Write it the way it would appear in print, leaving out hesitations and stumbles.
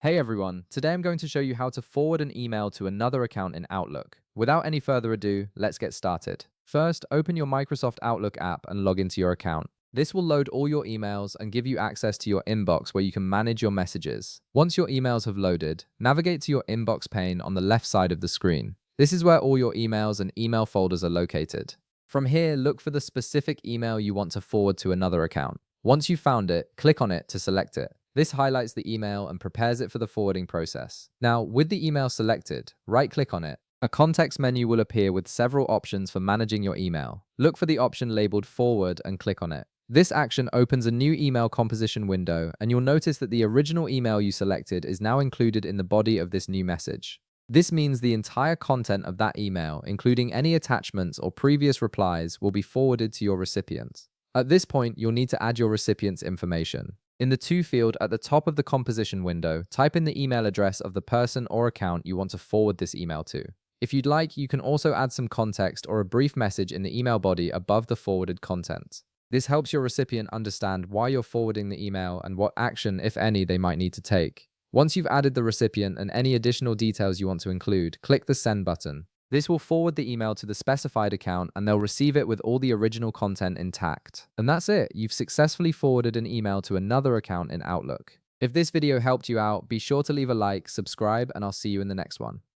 Hey everyone, today I'm going to show you how to forward an email to another account in Outlook. Without any further ado, let's get started. First, open your Microsoft Outlook app and log into your account. This will load all your emails and give you access to your inbox where you can manage your messages. Once your emails have loaded, navigate to your inbox pane on the left side of the screen. This is where all your emails and email folders are located. From here, look for the specific email you want to forward to another account. Once you've found it, click on it to select it. This highlights the email and prepares it for the forwarding process. Now, with the email selected, right-click on it. A context menu will appear with several options for managing your email. Look for the option labeled Forward and click on it. This action opens a new email composition window, and you'll notice that the original email you selected is now included in the body of this new message. This means the entire content of that email, including any attachments or previous replies, will be forwarded to your recipient. At this point, you'll need to add your recipient's information. In the To field at the top of the composition window, type in the email address of the person or account you want to forward this email to. If you'd like, you can also add some context or a brief message in the email body above the forwarded content. This helps your recipient understand why you're forwarding the email and what action, if any, they might need to take. Once you've added the recipient and any additional details you want to include, click the Send button. This will forward the email to the specified account and they'll receive it with all the original content intact. And that's it. You've successfully forwarded an email to another account in Outlook. If this video helped you out, be sure to leave a like, subscribe, and I'll see you in the next one.